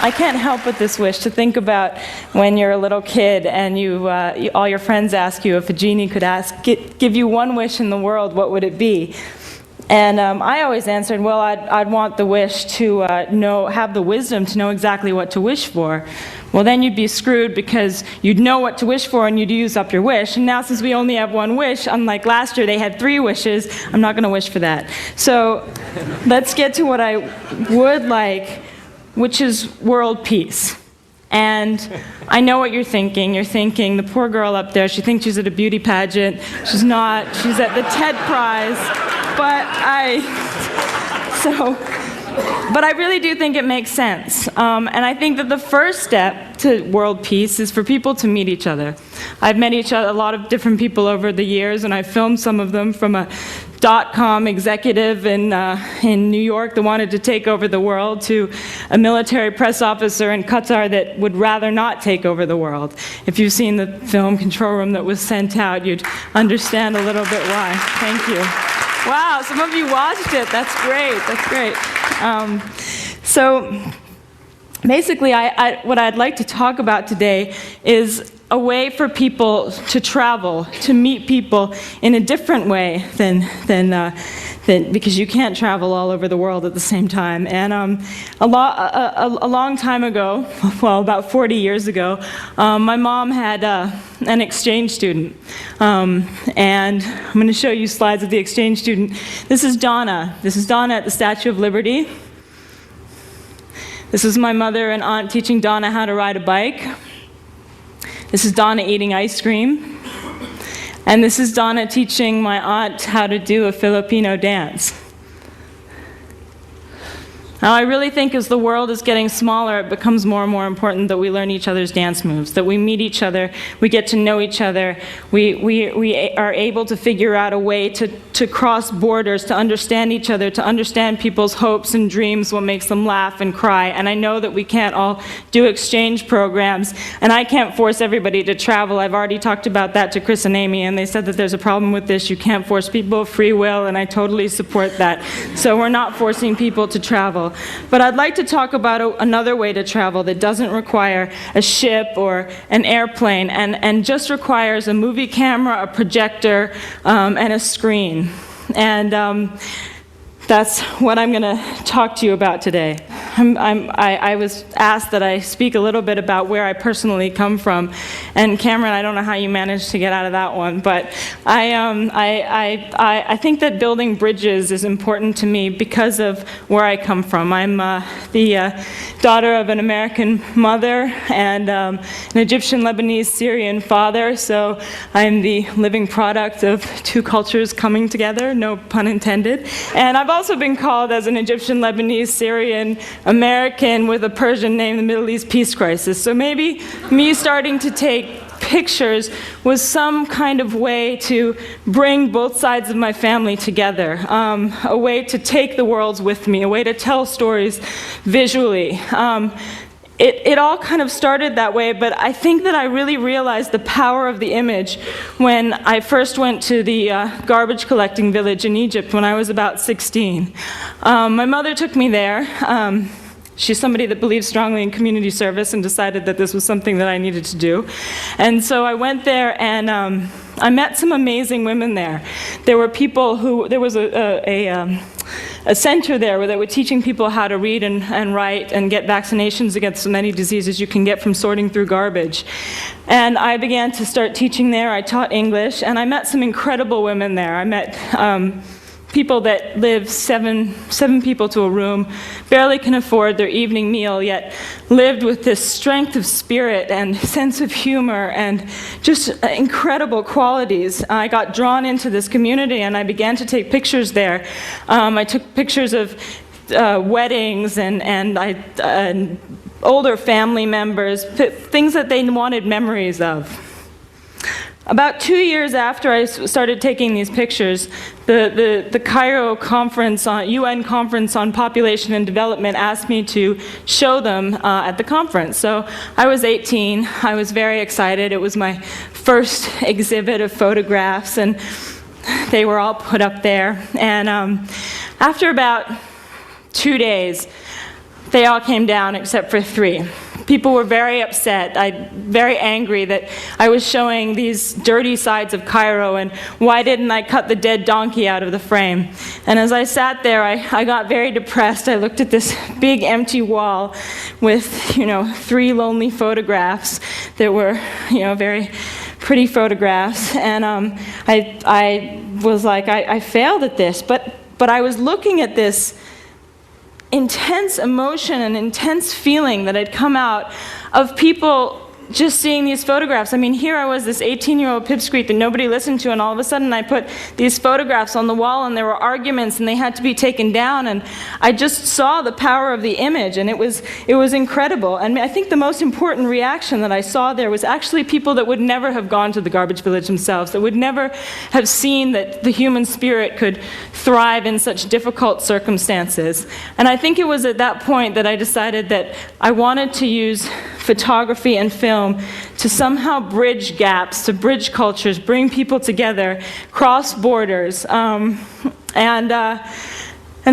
I can't help but this wish to think about when you're a little kid and all your friends ask you if a genie could give you one wish in the world, what would it be? And I always answered, well, I'd want the wish to have the wisdom to know exactly what to wish for. Well, then you'd be screwed because you'd know what to wish for and you'd use up your wish. And now since we only have one wish, unlike last year they had 3 wishes, I'm not going to wish for that. So let's get to what I would like, which is world peace. And I know what you're thinking. You're thinking, the poor girl up there, she thinks she's at a beauty pageant. She's not. She's at the TED Prize. But I really do think it makes sense. And I think that the first step to world peace is for people to meet each other. I've met a lot of different people over the years, and I've filmed some of them, from a .com executive in New York that wanted to take over the world to a military press officer in Qatar that would rather not take over the world. If you've seen the film Control Room that was sent out, you'd understand a little bit why. Thank you. Wow, some of you watched it. That's great. That's great. So basically, what I'd like to talk about today is a way for people to travel, to meet people in a different way than because you can't travel all over the world at the same time. And a long time ago, well, about 40 years ago, my mom had an exchange student. And I'm going to show you slides of the exchange student. This is Donna. This is Donna at the Statue of Liberty. This is my mother and aunt teaching Donna how to ride a bike. This is Donna eating ice cream. And this is Donna teaching my aunt how to do a Filipino dance. Now, I really think as the world is getting smaller, it becomes more and more important that we learn each other's dance moves, that we meet each other, we get to know each other, we are able to figure out a way to cross borders, to understand each other, to understand people's hopes and dreams, what makes them laugh and cry. And I know that we can't all do exchange programs, and I can't force everybody to travel. I've already talked about that to Chris and Amy, and they said that there's a problem with this. You can't force people free will, and I totally support that. So we're not forcing people to travel. But I'd like to talk about another way to travel that doesn't require a ship or an airplane and just requires a movie camera, a projector, and a screen. And that's what I'm going to talk to you about today. I was asked that I speak a little bit about where I personally come from, and Cameron, I don't know how you managed to get out of that one, but I think that building bridges is important to me because of where I come from. I'm the daughter of an American mother and an Egyptian, Lebanese, Syrian father, so I'm the living product of 2 cultures coming together, no pun intended. And I've also been called as an Egyptian, Lebanese, Syrian, American with a Persian name, the Middle East peace crisis. So maybe me starting to take pictures was some kind of way to bring both sides of my family together, a way to take the worlds with me, a way to tell stories visually. It all kind of started that way, but I think that I really realized the power of the image when I first went to the garbage collecting village in Egypt when I was about 16. My mother took me there. She's somebody that believes strongly in community service and decided that this was something that I needed to do. And so I went there and I met some amazing women there. There were people there was a center there that were teaching people how to read and write and get vaccinations against so many diseases you can get from sorting through garbage. And I began to start teaching there. I taught English, and I met some incredible women there. I met people that live seven people to a room, barely can afford their evening meal, yet lived with this strength of spirit and sense of humor and just incredible qualities. I got drawn into this community and I began to take pictures there. I took pictures of weddings and older family members, things that they wanted memories of. About 2 years after I started taking these pictures, the Cairo conference, UN conference on population and development asked me to show them at the conference. So I was 18, I was very excited. It was my first exhibit of photographs, and they were all put up there. And after about 2 days, they all came down except for 3. People were very upset, very angry that I was showing these dirty sides of Cairo, and why didn't I cut the dead donkey out of the frame? And as I sat there, I got very depressed. I looked at this big empty wall with, 3 lonely photographs that were, very pretty photographs, and I was like, I failed at this, but I was looking at this intense emotion and intense feeling that had come out of people just seeing these photographs. I mean, here I was, this 18-year-old pipsqueak that nobody listened to, and all of a sudden I put these photographs on the wall, and there were arguments, and they had to be taken down, and I just saw the power of the image, and it was incredible. And I think the most important reaction that I saw there was actually people that would never have gone to the garbage village themselves, that would never have seen that the human spirit could thrive in such difficult circumstances. And I think it was at that point that I decided that I wanted to use photography and film to somehow bridge gaps, to bridge cultures, bring people together, cross borders, and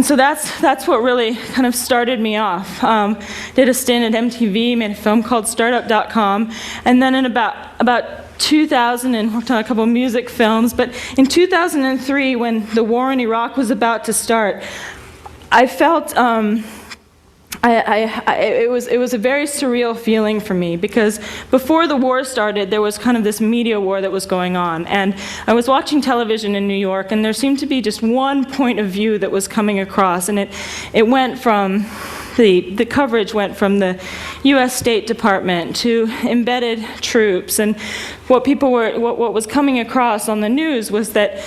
so that's what really kind of started me off. Did a stint at MTV, made a film called Startup.com, and then in about 2000, and worked on a couple of music films. But in 2003, when the war in Iraq was about to start, I felt it was a very surreal feeling for me, because before the war started, there was kind of this media war that was going on, and I was watching television in New York, and there seemed to be just one point of view that was coming across, and it went from the coverage went from the U.S. State Department to embedded troops, and what was coming across on the news was that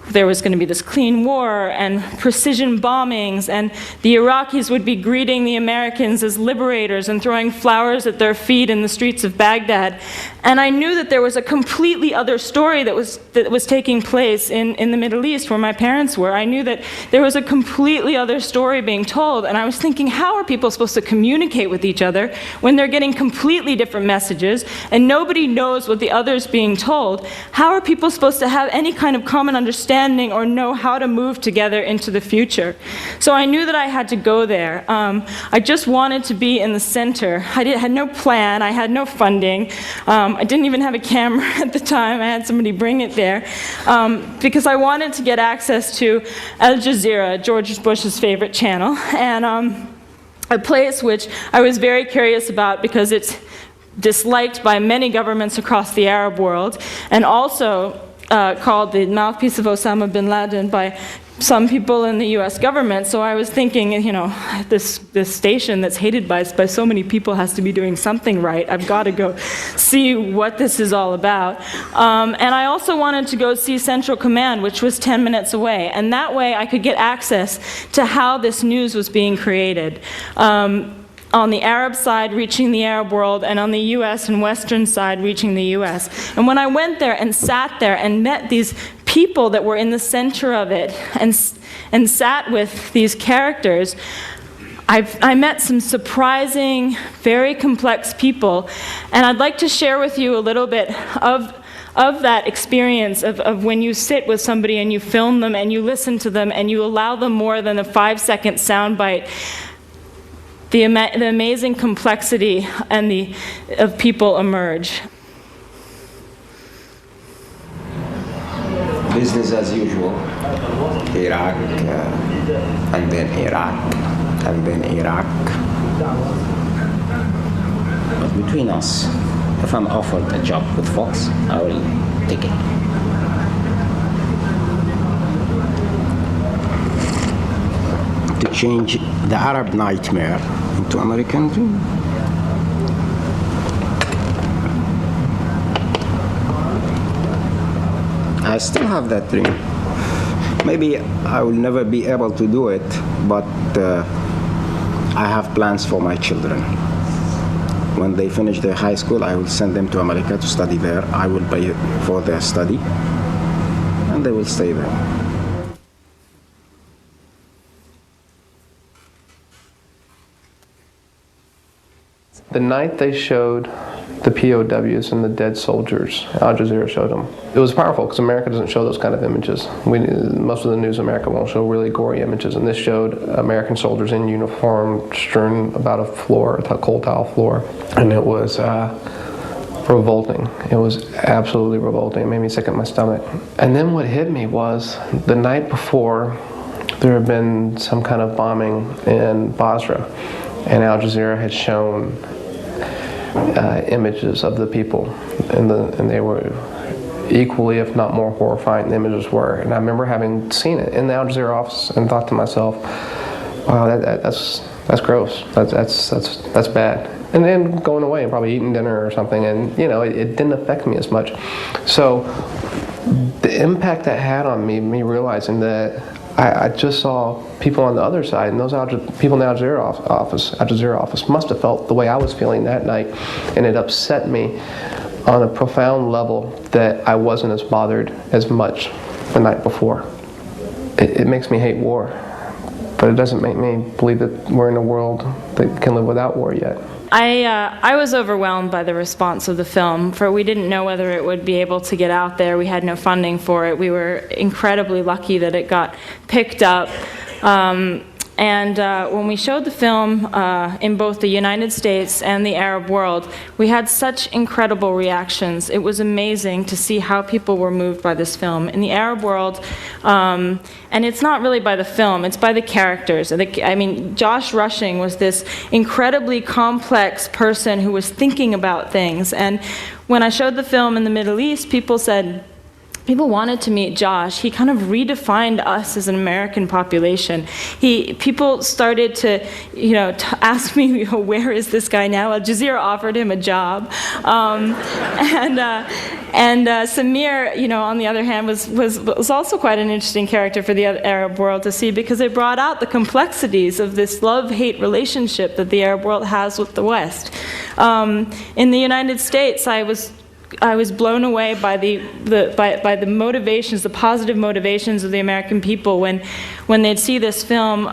there was going to be this clean war and precision bombings, and the Iraqis would be greeting the Americans as liberators and throwing flowers at their feet in the streets of Baghdad. And I knew that there was a completely other story that was taking place in the Middle East, where my parents were. I knew that there was a completely other story being told, and I was thinking, how are people supposed to communicate with each other when they're getting completely different messages and nobody knows what the other's being told? How are people supposed to have any kind of common understanding or know how to move together into the future? So I knew that I had to go there. I just wanted to be in the center. I had no plan. I had no funding. I didn't even have a camera at the time. I had somebody bring it there, because I wanted to get access to Al Jazeera, George Bush's favorite channel, and a place which I was very curious about because it's disliked by many governments across the Arab world, and also called the mouthpiece of Osama bin Laden by some people in the U.S. government. So I was thinking, this station that's hated by so many people has to be doing something right. I've got to go see what this is all about. And I also wanted to go see Central Command, which was 10 minutes away. And that way I could get access to how this news was being created. On the Arab side, reaching the Arab world, and on the U.S. and Western side, reaching the U.S. And when I went there and sat there and met these people that were in the center of it, and sat with these characters, I met some surprising, very complex people, and I'd like to share with you a little bit of that experience of when you sit with somebody and you film them and you listen to them and you allow them more than a 5-second soundbite. The amazing complexity of people emerge. Business as usual. Iraq, and then Iraq, and then Iraq. But between us, if I'm offered a job with Fox, I will take it. To change the Arab nightmare into American dream. I still have that dream. Maybe I will never be able to do it, but I have plans for my children. When they finish their high school, I will send them to America to study there. I will pay for their study, and they will stay there. The night they showed the POWs and the dead soldiers. Al Jazeera showed them. It was powerful because America doesn't show those kind of images. Most of the news in America won't show really gory images, and this showed American soldiers in uniform strewn about a floor, a cold tile floor, and it was revolting. It was absolutely revolting. It made me sick at my stomach. And then what hit me was the night before, there had been some kind of bombing in Basra, and Al Jazeera had shown images of the people, and they were equally, if not more horrifying, the images were. And I remember having seen it in the Al Jazeera office and thought to myself, wow, that's gross. That's bad. And then going away and probably eating dinner or something, and it didn't affect me as much. So the impact that had on me realizing that I just saw people on the other side, and those people in the Al Jazeera office must have felt the way I was feeling that night, and it upset me on a profound level that I wasn't as bothered as much the night before. It makes me hate war, but it doesn't make me believe that we're in a world that can live without war yet. I was overwhelmed by the response of the film, for we didn't know whether it would be able to get out there. We had no funding for it. We were incredibly lucky that it got picked up. And when we showed the film in both the United States and the Arab world, we had such incredible reactions. It was amazing to see how people were moved by this film. In the Arab world, and it's not really by the film, it's by the characters. I mean, Josh Rushing was this incredibly complex person who was thinking about things. And when I showed the film in the Middle East, people wanted to meet Josh. He kind of redefined us as an American population. People started to, ask me, where is this guy now? Al Jazeera offered him a job, and Samir, on the other hand, was also quite an interesting character for the Arab world to see, because it brought out the complexities of this love-hate relationship that the Arab world has with the West. In the United States, I was blown away by the motivations, the positive motivations of the American people when they'd see this film.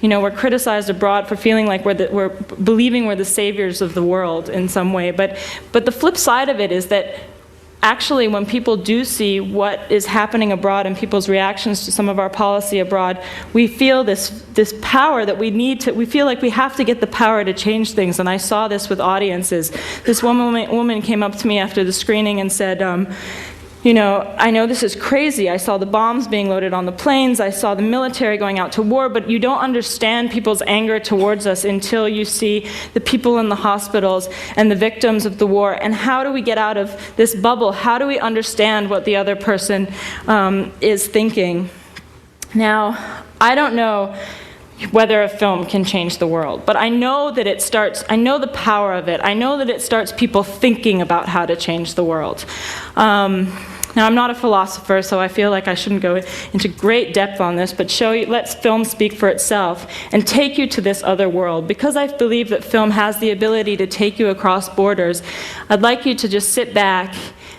We're criticized abroad for feeling like we're believing we're the saviors of the world in some way. But the flip side of it is that actually, when people do see what is happening abroad and people's reactions to some of our policy abroad, we feel this power that we feel like we have to get the power to change things. And I saw this with audiences. This woman came up to me after the screening and said, I know this is crazy. I saw the bombs being loaded on the planes. I saw the military going out to war, but you don't understand people's anger towards us until you see the people in the hospitals and the victims of the war. And how do we get out of this bubble? How do we understand what the other person is thinking? Now, I don't know whether a film can change the world, but I know that I know the power of it. I know that it starts people thinking about how to change the world. Now, I'm not a philosopher, so I feel like I shouldn't go into great depth on this, but let film speak for itself and take you to this other world. Because I believe that film has the ability to take you across borders, I'd like you to just sit back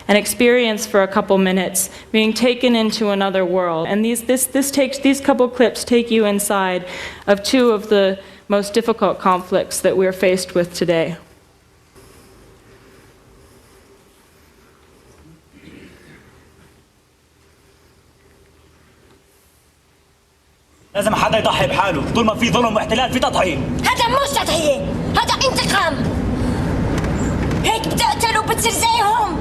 and experience for a couple minutes being taken into another world. And these couple clips take you inside of two of the most difficult conflicts that we're faced with today. لازم حدا يضحي بحاله، طول ما في ظلم واحتلال في تضحية. هذا مش تضحية، هذا انتقام. هيك بتقتل وبتصير زيهم.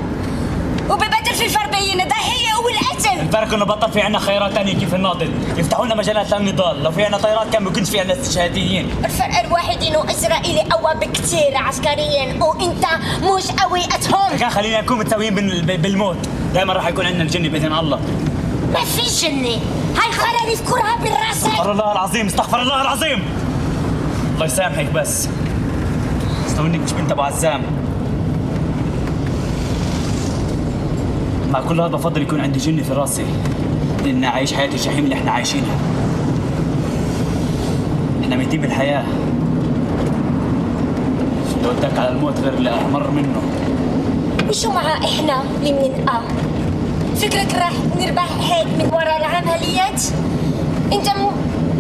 وببدل في الفرق بين الضحية والقتل. الفرق انه بطل في عنا خيارات ثانية كيف الناضل، يفتحوا لنا مجالات للنضال، لو في عنا طيارات كان ما كنش في عنا استشهاديين. الفرق الوحيد انه اسرائيل اقوى بكثير عسكريا وانت مش قوي اتهم. كان خلينا نكون متساويين بالموت، دائما راح يكون عندنا الجنة باذن الله. ما في جنة، هاي خرا نذكرها بالراسك. استغفر الله العظيم، استغفر الله العظيم. الله يسامحك بس. استونيك مش بنت ابو عزام. مع كل هذا بفضل يكون عندي جنة في راسي، لأني أعيش حياة الجحيم اللي إحنا عايشينها. إحنا ميتين بالحياة. لو وداك على الموت غير اللي أمر منه. وشو مع إحنا اللي بننقى؟ فكرك راح نربح هيك من وراء العمليات؟ أنت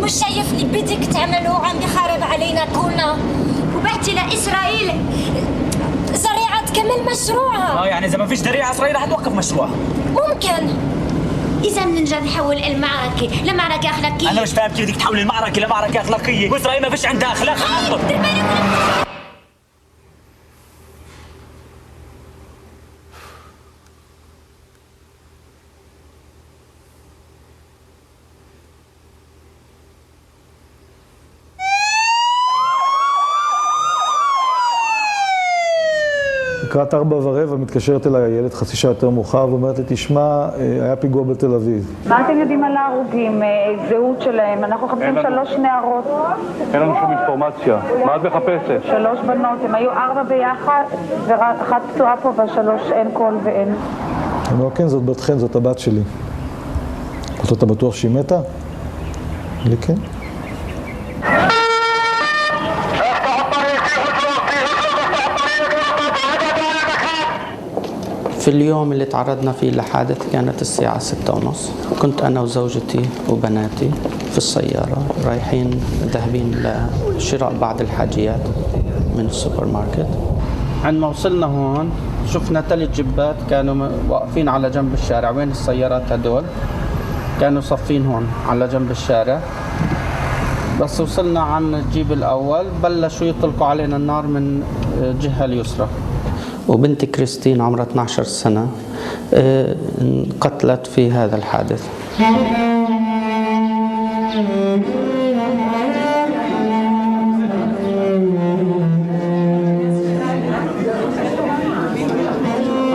مش شايف اللي بدك تعمله عم بخرب علينا كلنا، وبعتي لإسرائيل ذريعة تكمل مشروعها. يعني اذا ما فيش دليل اسرائيل رح توقف مشروعها. ممكن إذا بنرجع نحول المعركة لمعركة أخلاقية. انا مش فاهم كيف بدك تحول المعركه لمعركه اخلاقيه واسرائيل ما فيش عندها اخلاق اصلا. לקראת 4:15 מתקשרת אליי הילד חצי שעה יותר מאוחר ואומרת לי, תשמע, היה פיגוע בתל אביב. מה אתם יודעים על ההרוגים, זהות שלהם? אנחנו מחפשים 3 נערות. אין לנו שום אינפורמציה. מה את מחפשת? 3 בנות, הם היו 4 ביחד, ואחת פצועה פה וה3 אין קול ואין. אני אומר, כן, זאת בת חן, זאת הבת שלי. אתה בטוח שהיא מתה? לי כן. في اليوم اللي تعرضنا فيه لحادث كانت الساعة 6:30. كنت أنا وزوجتي وبناتي في السيارة رايحين ذاهبين لشراء بعض الحاجيات من السوبر ماركت. عندما وصلنا هون شفنا 3 جبات كانوا واقفين على جنب الشارع. وين السيارات هدول؟ كانوا صفين هون على جنب الشارع. بس وصلنا عن الجيب الأول بلشوا يطلقوا علينا النار من الجهة اليسرى. وبنتي كريستين عمرها 12 سنة انقتلت في هذا الحادث.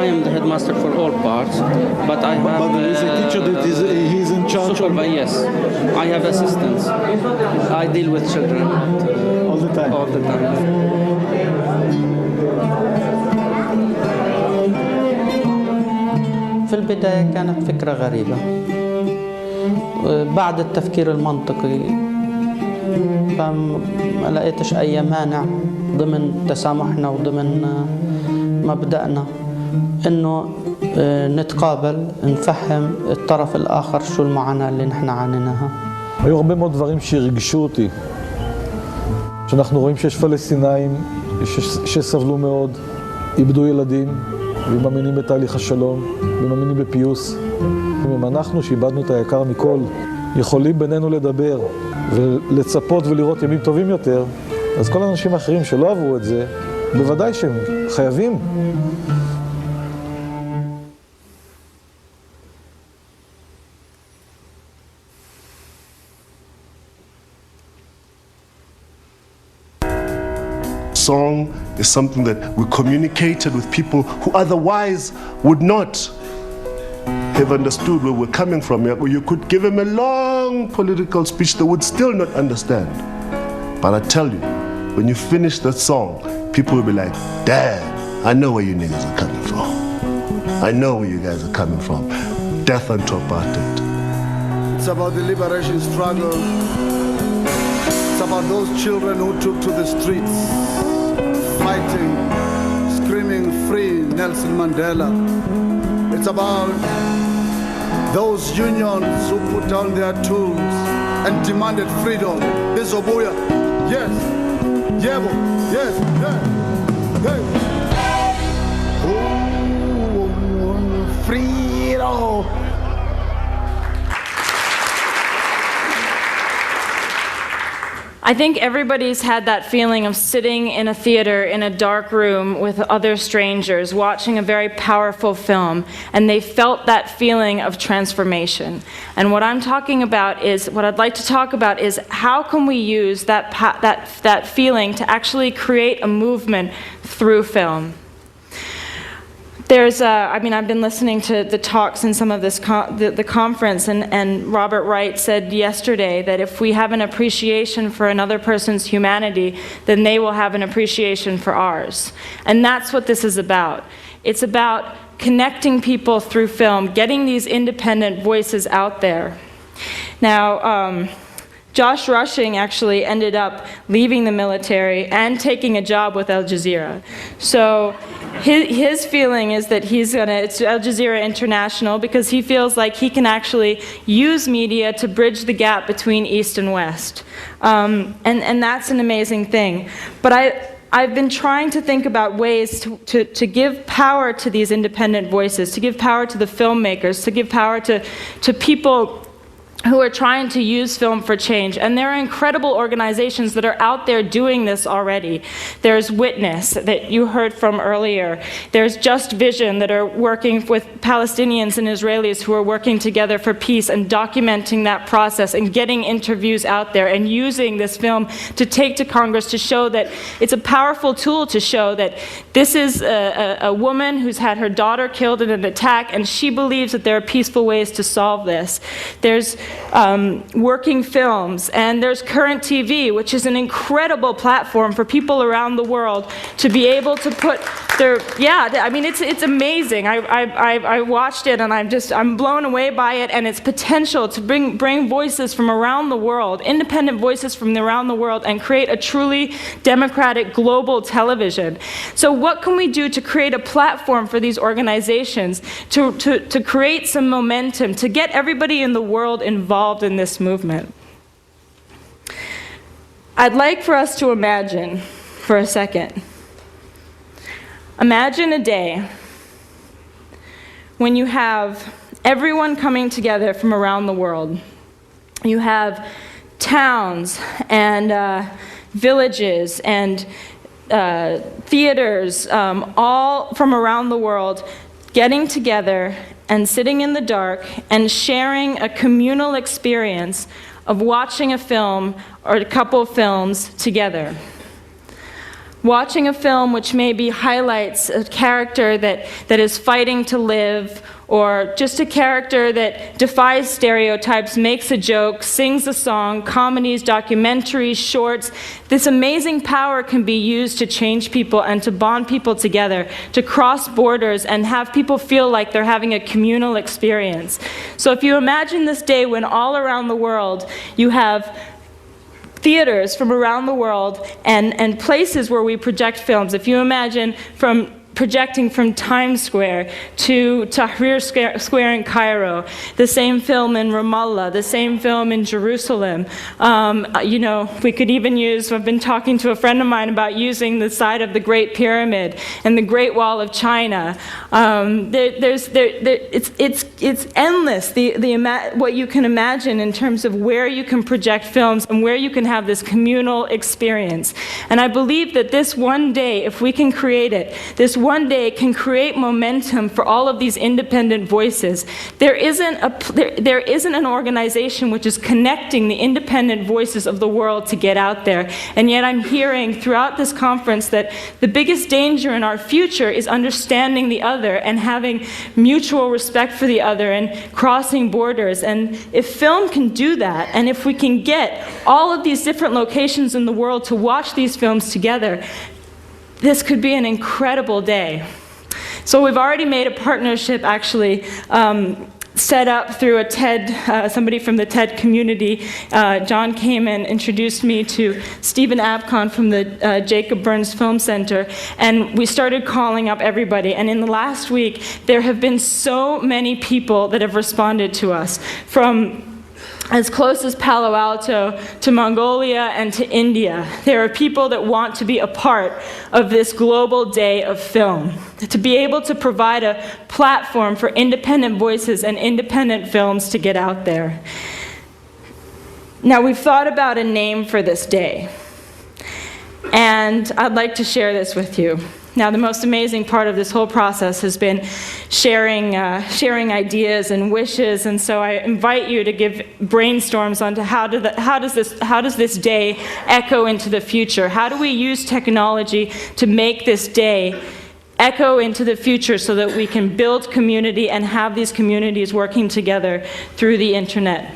I am the headmaster for all parts, but I have... But there is a teacher that he's in charge of... Yes, I have assistants. I deal with children. All the time? All the time. في البداية كانت فكرة غريبة. بعد التفكير المنطقي ما لقيتش أي مانع ضمن تسامحنا وضمن مبدأنا إنه نتقابل نفهم الطرف الآخر شو المعاناة اللي نحن عانيناها. היו הרבה מאוד דברים שהרגשו אותי. שאנחנו רואים שיש פלסטינאים שסבלו מאוד, איבדו ילדים, ומאמינים בתהליך השלום, ומאמינים בפיוס. אם אנחנו שאיבדנו את היקר מכל, יכולים בינינו לדבר ולצפות ולראות ימים טובים יותר, אז כל האנשים האחרים שלא עברו את זה, בוודאי שהם חייבים. Song is something that we communicated with people who otherwise would not have understood where we're coming from. You could give them a long political speech, they would still not understand. But I tell you, when you finish that song, people will be like, damn, I know where you niggas are coming from. I know where you guys are coming from. Death unto apartheid. It's about the liberation struggle. It's about those children who took to the streets, fighting, screaming, free Nelson Mandela. It's about those unions who put down their tools and demanded freedom. This Obuya, yes, Yebo, yes, yes, yes. Oh, freedom. I think everybody's had that feeling of sitting in a theater in a dark room with other strangers watching a very powerful film, and they felt that feeling of transformation. And what I'd like to talk about is how can we use that feeling to actually create a movement through film. I've been listening to the talks in some of this the conference, and Robert Wright said yesterday that if we have an appreciation for another person's humanity, then they will have an appreciation for ours. And that's what this is about. It's about connecting people through film, getting these independent voices out there. Now, Josh Rushing actually ended up leaving the military and taking a job with Al Jazeera. So his feeling is that it's Al Jazeera International because he feels like he can actually use media to bridge the gap between East and West. And that's an amazing thing. But I've been trying to think about ways to give power to these independent voices, to give power to the filmmakers, to give power to people who are trying to use film for change. And there are incredible organizations that are out there doing this already. There's Witness, that you heard from earlier. There's Just Vision, that are working with Palestinians and Israelis who are working together for peace and documenting that process and getting interviews out there and using this film to take to Congress to show that it's a powerful tool to show that this is a woman who's had her daughter killed in an attack, and she believes that there are peaceful ways to solve this. There's Working Films, and there's Current TV, which is an incredible platform for people around the world to be able to put their, I mean, it's amazing. I watched it, and I'm blown away by it and its potential to bring voices from around the world, independent voices from around the world, and create a truly democratic global television. So what can we do to create a platform for these organizations, to create some momentum, to get everybody in the world involved in this movement? I'd like for us to imagine for a second. Imagine a day when you have everyone coming together from around the world. You have towns and villages and theaters, all from around the world, getting together and sitting in the dark and sharing a communal experience of watching a film or a couple of films together. Watching a film which maybe highlights a character that is fighting to live, or just a character that defies stereotypes, makes a joke, sings a song, comedies, documentaries, shorts. This amazing power can be used to change people and to bond people together, to cross borders and have people feel like they're having a communal experience. So if you imagine this day when all around the world you have theaters from around the world and places where we project films. If you imagine projecting from Times Square to Tahrir Square in Cairo, the same film in Ramallah, the same film in Jerusalem. We could even I've been talking to a friend of mine about using the side of the Great Pyramid and the Great Wall of China. It's endless, what you can imagine in terms of where you can project films and where you can have this communal experience. And I believe that this one day, if we can create it, this one day can create momentum for all of these independent voices. There isn't an organization which is connecting the independent voices of the world to get out there. And yet I'm hearing throughout this conference that the biggest danger in our future is understanding the other and having mutual respect for the other and crossing borders. And if film can do that, and if we can get all of these different locations in the world to watch these films together, this could be an incredible day. So we've already made a partnership, actually, set up through a TED, somebody from the TED community. John came and introduced me to Stephen Abcon from the Jacob Burns Film Center, and we started calling up everybody. And in the last week, there have been so many people that have responded to us, from as close as Palo Alto to Mongolia and to India. There are people that want to be a part of this global day of film, to be able to provide a platform for independent voices and independent films to get out there. Now, we've thought about a name for this day, and I'd like to share this with you. Now, the most amazing part of this whole process has been sharing ideas and wishes, and so I invite you to give brainstorms onto how does this day echo into the future? How do we use technology to make this day echo into the future so that we can build community and have these communities working together through the internet?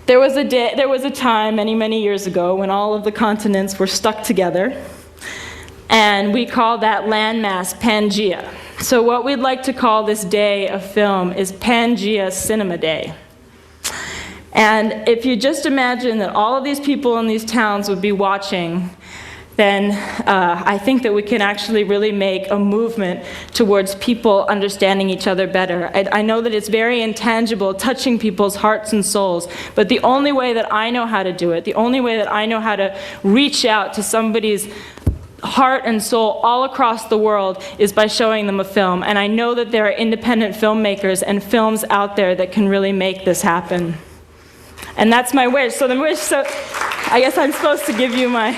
There was a time many, many years ago when all of the continents were stuck together, and we call that landmass Pangea. So what we'd like to call this day of film is Pangea Cinema Day. And if you just imagine that all of these people in these towns would be watching, then I think that we can actually really make a movement towards people understanding each other better. I know that it's very intangible, touching people's hearts and souls, but the only way that I know how to do it, the only way that I know how to reach out to somebody's heart and soul all across the world is by showing them a film. And I know that there are independent filmmakers and films out there that can really make this happen. And that's my wish. So I guess I'm supposed to give you my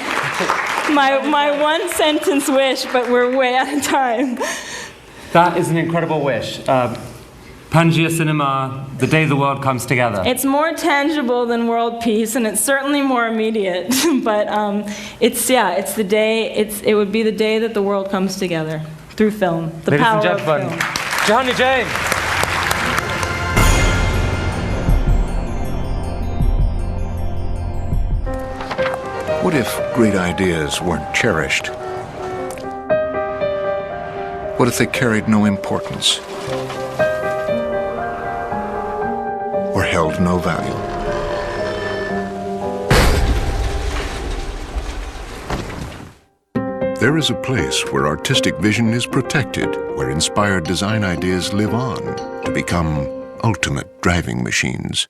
one sentence wish, but we're way out of time. That is an incredible wish. Pangea Cinema, the day the world comes together. It's more tangible than world peace, and it's certainly more immediate. But it's the day. It would be the day that the world comes together through film. The Ladies power and gentlemen, of film. Jehane Noujaim. What if great ideas weren't cherished? What if they carried no importance? Or held no value? There is a place where artistic vision is protected, where inspired design ideas live on to become ultimate driving machines.